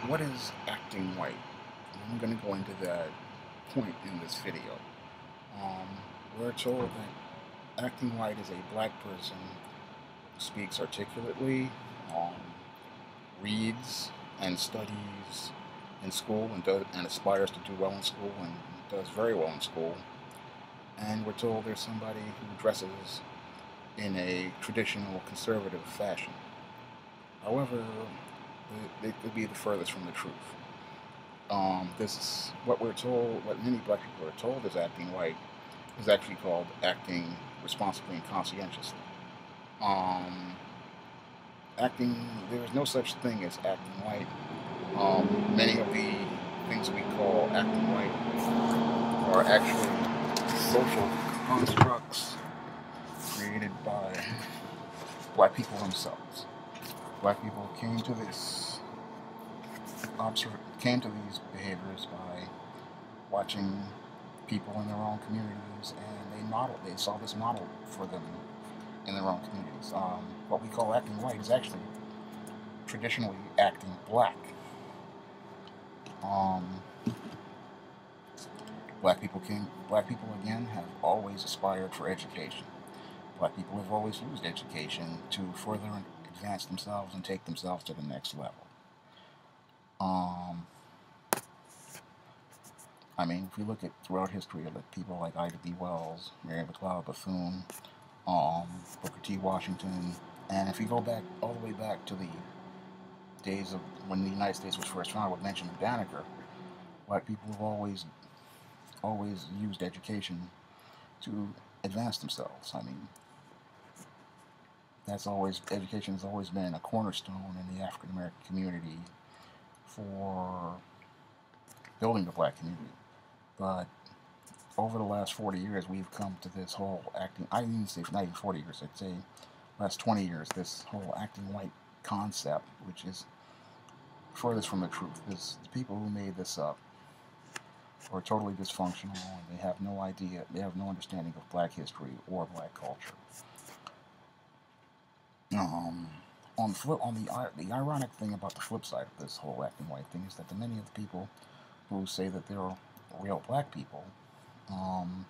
What is acting white? I'm going to go into that point in this video. Um, we're told that acting white is a black person who speaks articulately, um, reads and studies in school and aspires to do well in school and does very well in school. And we're told there's somebody who dresses in a traditional conservative fashion. However, they could be the furthest from the truth. This is what we're told, what many black people are told is acting white, is actually called acting responsibly and conscientiously. Um, there is no such thing as acting white. Many of the things we call acting white are actually social constructs created by black people themselves. Black people came to these behaviors by watching people in their own communities, and they saw this model for them in their own communities. What we call acting white is actually traditionally acting black. Um, Black people again have always aspired for education. Black people have always used education to further advance themselves and take themselves to the next level. Um, if you look at throughout history, like people like Ida B. Wells, Mary McLeod Bethune, Booker T. Washington, and if you go back all the way back to the days of when the United States was first founded with Benjamin Banneker, black people have always used education to advance themselves. Education has always been a cornerstone in the African American community for building the black community. But over the last 40 years, we've come to this whole acting. I didn't say not even 40 years. I'd say last 20 years. This whole acting white concept, which is furthest from the truth. The people who made this up are totally dysfunctional, and they have no idea. They have no understanding of black history or black culture. Um, the ironic thing about the flip side of this whole acting white thing is that the many of the people who say that they're real black people, um,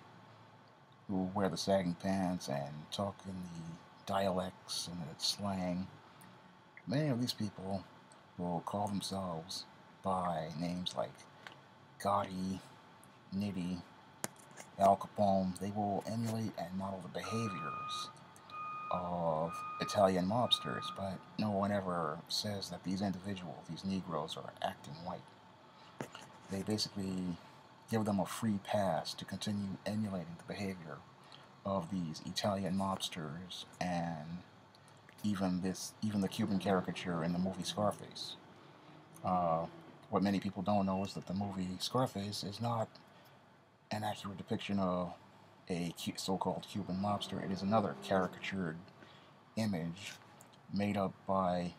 who wear the sagging pants and talk in the dialects and the slang, many of these people will call themselves by names like Gotti, Nitti, Al Capone. They will emulate and model the behaviors of Italian mobsters, but no one ever says that these individuals, these Negroes, are acting white. They basically give them a free pass to continue emulating the behavior of these Italian mobsters and even the Cuban caricature in the movie Scarface. Uh, what many people don't know is that the movie Scarface is not an accurate depiction of a so-called Cuban mobster. It is another caricatured image made up by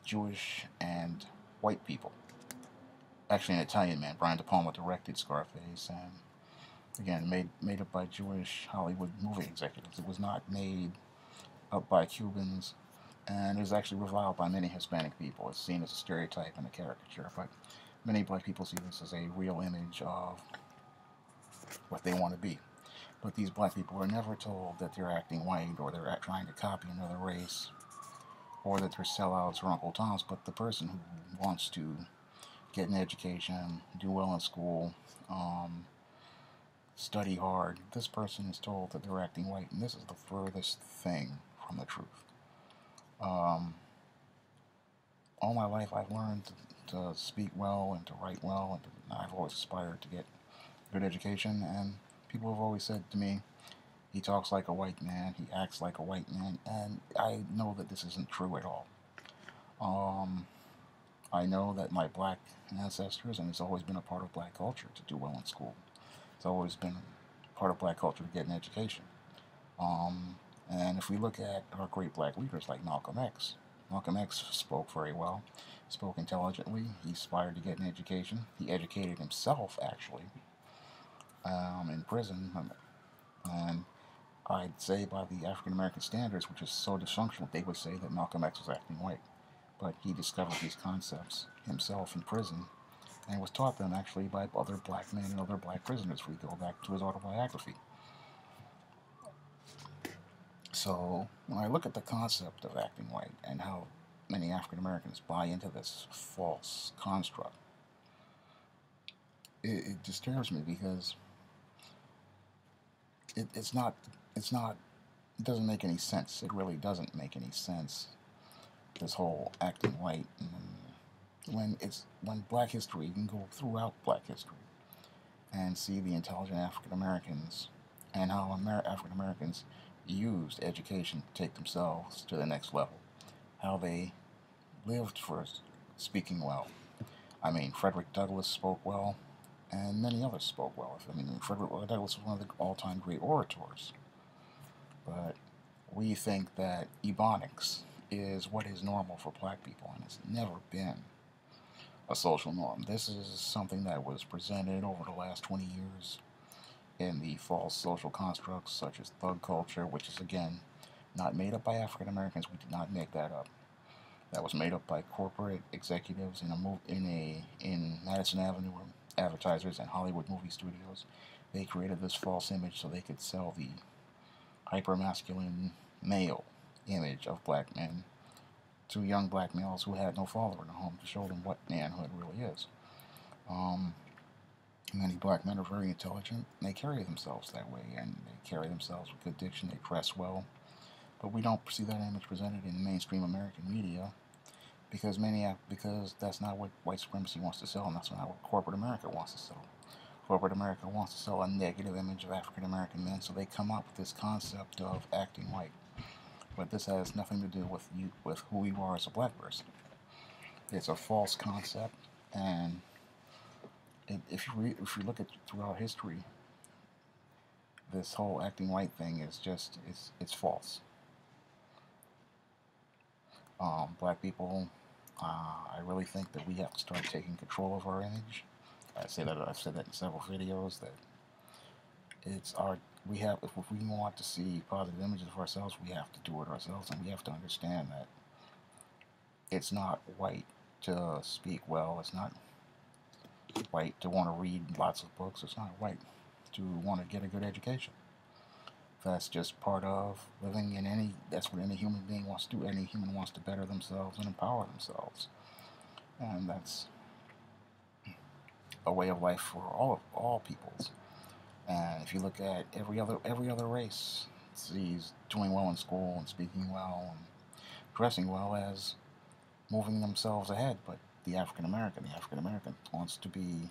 Jewish and white people. Actually, an Italian man, Brian De Palma, directed Scarface, and again, made up by Jewish Hollywood movie executives. It was not made up by Cubans, and is actually reviled by many Hispanic people. It's seen as a stereotype and a caricature, but many black people see this as a real image of what they want to be. But these black people are never told that they're acting white or they're trying to copy another race or that they're sellouts or Uncle Toms, but the person who wants to get an education, do well in school, study hard, this person is told that they're acting white, and this is the furthest thing from the truth. All my life I've learned to speak well and to write well, and I've always aspired to get good education, and people have always said to me, he talks like a white man, he acts like a white man, and I know that this isn't true at all. I know that my black ancestors, and it's always been a part of black culture to do well in school. It's always been part of black culture to get an education. And if we look at our great black leaders like Malcolm X spoke very well, spoke intelligently, he aspired to get an education. He educated himself, actually, in prison. And I'd say by the African American standards, which is so dysfunctional, they would say that Malcolm X was acting white. but he discovered these concepts himself in prison and was taught them actually by other black men and other black prisoners. If we go back to his autobiography. So when I look at the concept of acting white and how many African Americans buy into this false construct, it disturbs me because it's not, it doesn't make any sense. It really doesn't make any sense. This whole acting white, when Black history, you can go throughout Black history and see the intelligent African Americans and how African Americans used education to take themselves to the next level. How they lived for speaking well. I mean, Frederick Douglass spoke well, and many others spoke well. I mean, Frederick Douglass was one of the all-time great orators. But we think that Ebonics is what is normal for black people, and it's never been a social norm. This is something that was presented over the last 20 years in the false social constructs such as thug culture, which is, again, not made up by African Americans. We did not make that up. That was made up by corporate executives in Madison Avenue advertisers and Hollywood movie studios. They created this false image so they could sell the hyper-masculine male image of black men to young black males who had no father in the home to show them what manhood really is. Many black men are very intelligent, and they carry themselves that way, and they carry themselves with good diction, they dress well, but we don't see that image presented in mainstream American media because that's not what white supremacy wants to sell, and that's not what corporate America wants to sell. Corporate America wants to sell a negative image of African American men, so they come up with this concept of acting white. But this has nothing to do with who you are as a black person. It's a false concept, and if you look at throughout history, this whole acting white thing is just it's false. Black people, I really think that we have to start taking control of our image. I've said that in several videos that if we want to see positive images of ourselves, we have to do it ourselves, and we have to understand that it's not white to speak well. It's not white to want to read lots of books. It's not white to want to get a good education. That's just part of living that's what any human being wants to do. Any human wants to better themselves and empower themselves. And that's a way of life for all peoples. And if you look at every other race, sees doing well in school and speaking well and dressing well as moving themselves ahead. But the African American wants to be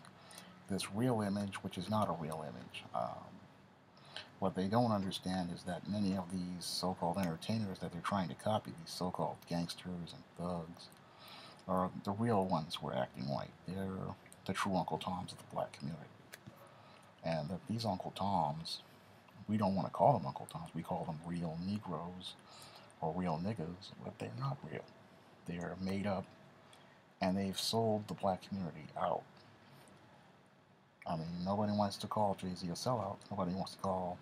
this real image, which is not a real image. What they don't understand is that many of these so-called entertainers that they're trying to copy, these so-called gangsters and thugs, are the real ones who are acting white. They're the true Uncle Toms of the black community. And that these Uncle Toms, we don't want to call them Uncle Toms, we call them real Negroes or real niggas, but they're not real. They're made up, and they've sold the black community out. I mean, nobody wants to call Jay-Z a sellout, nobody wants to call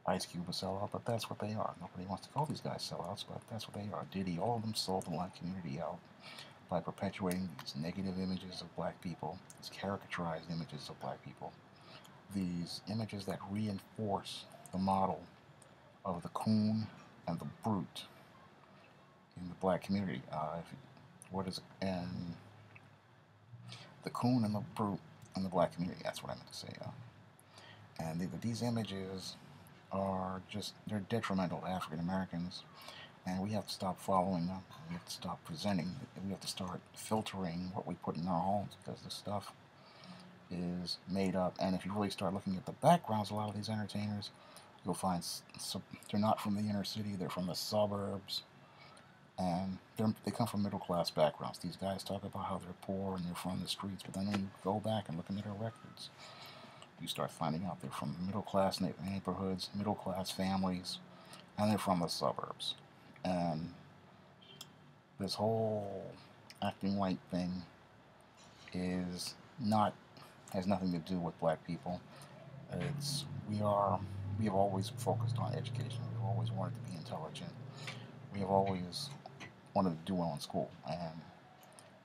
Ice Cube a sellout, but that's what they are. Nobody wants to call these guys sellouts, but that's what they are. Diddy, all of them sold the black community out by perpetuating these negative images of black people, these caricaturized images of black people, these images that reinforce the model of the coon and the brute in the black community. And the coon and the brute in the black community, that's what I meant to say. And these images they're detrimental to African Americans, and we have to stop following them. We have to stop presenting. We have to start filtering what we put in our homes, because this stuff is made up. And if you really start looking at the backgrounds of a lot of these entertainers, you'll find they're not from the inner city, they're from the suburbs, and they come from middle-class backgrounds. These guys talk about how they're poor and they're from the streets, but then when you go back and look into their records, you start finding out they're from middle-class neighborhoods, middle-class families, and they're from the suburbs. And this whole acting white thing has nothing to do with black people. We have always focused on education. We've always wanted to be intelligent. We have always wanted to do well in school, and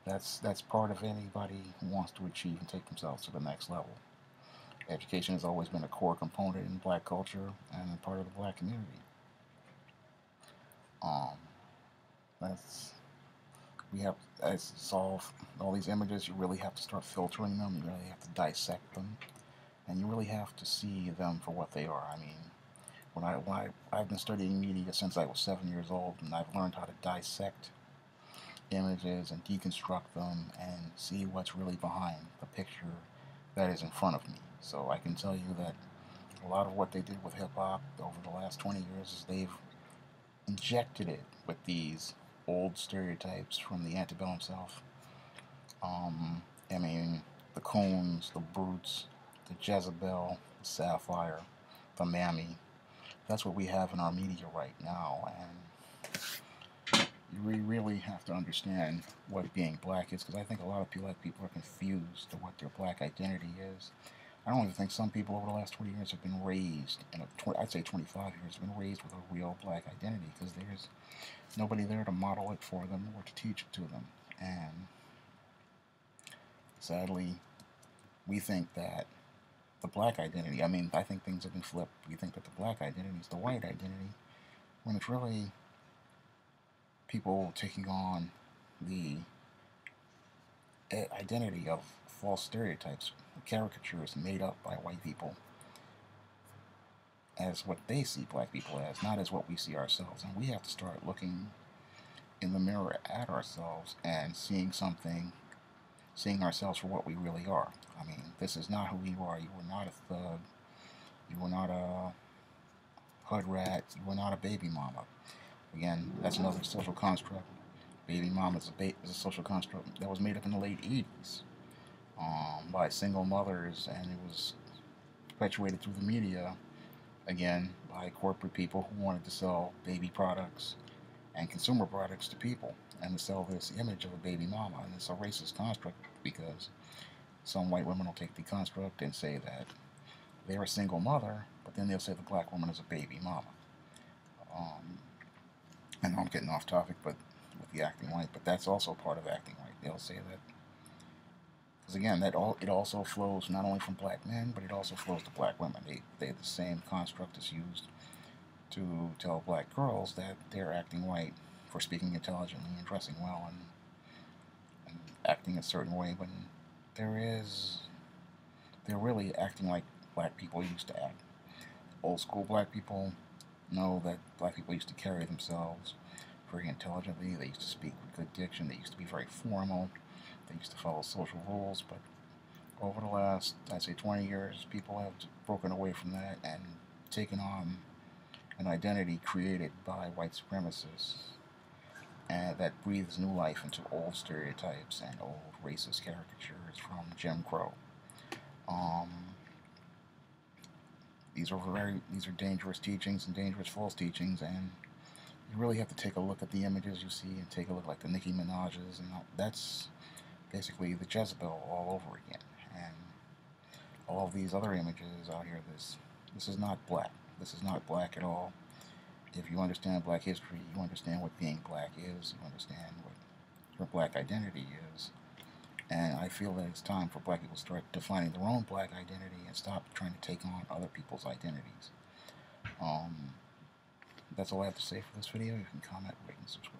that's part of anybody who wants to achieve and take themselves to the next level. Education has always been a core component in black culture and part of the black community. Um, that's we have as solve all these images. You really have to start filtering them. You really have to dissect them, and you really have to see them for what they are. I mean, I've been studying media since I was 7 years old, and I've learned how to dissect images and deconstruct them and see what's really behind the picture that is in front of me. So I can tell you that a lot of what they did with hip hop over the last 20 years is they've injected it with these old stereotypes from the antebellum South. I mean, the Coons, the Brutes, the Jezebel, the Sapphire, the Mammy. That's what we have in our media right now, and you really have to understand what being black is, because I think a lot of black people are confused to what their black identity is. I don't even think some people over the last 20 years have been raised, I'd say 25 years, have been raised with a real black identity, because there's nobody there to model it for them or to teach it to them. And sadly, we think that the black identity, I mean, I think things have been flipped. We think that the black identity is the white identity, when it's really people taking on the identity of false stereotypes, caricatures made up by white people as what they see black people as, not as what we see ourselves. And we have to start looking in the mirror at ourselves and seeing ourselves for what we really are. I mean, this is not who you are. You were not a thug. You were not a hood rat. You were not a baby mama. Again, that's another social construct. Baby mama is a social construct that was made up in the late 80s by single mothers, and it was perpetuated through the media, again, by corporate people who wanted to sell baby products and consumer products to people and to sell this image of a baby mama. And it's a racist construct, because some white women will take the construct and say that they're a single mother, but then they'll say the black woman is a baby mama. I know I'm getting off topic, but with the acting white, but that's also part of acting white. They'll say that, because again, it also flows not only from black men, but it also flows to black women. The same construct is used to tell black girls that they're acting white for speaking intelligently and dressing well and acting a certain way, when they're really acting like black people used to act. Old school black people know that black people used to carry themselves very intelligently. They used to speak with good diction. They used to be very formal. They used to follow social rules. But over the last, I'd say, 20 years, people have broken away from that and taken on an identity created by white supremacists, and that breathes new life into old stereotypes and old racist caricatures from Jim Crow. These are dangerous teachings and dangerous false teachings, and you really have to take a look at the images you see and take a look like the Nicki Minaj's, and that's basically the Jezebel all over again. And all of these other images out here, this is not black. This is not black at all. If you understand black history, you understand what being black is, you understand what your black identity is. And I feel that it's time for black people to start defining their own black identity and stop trying to take on other people's identities. That's all I have to say for this video. You can comment, rate, and subscribe.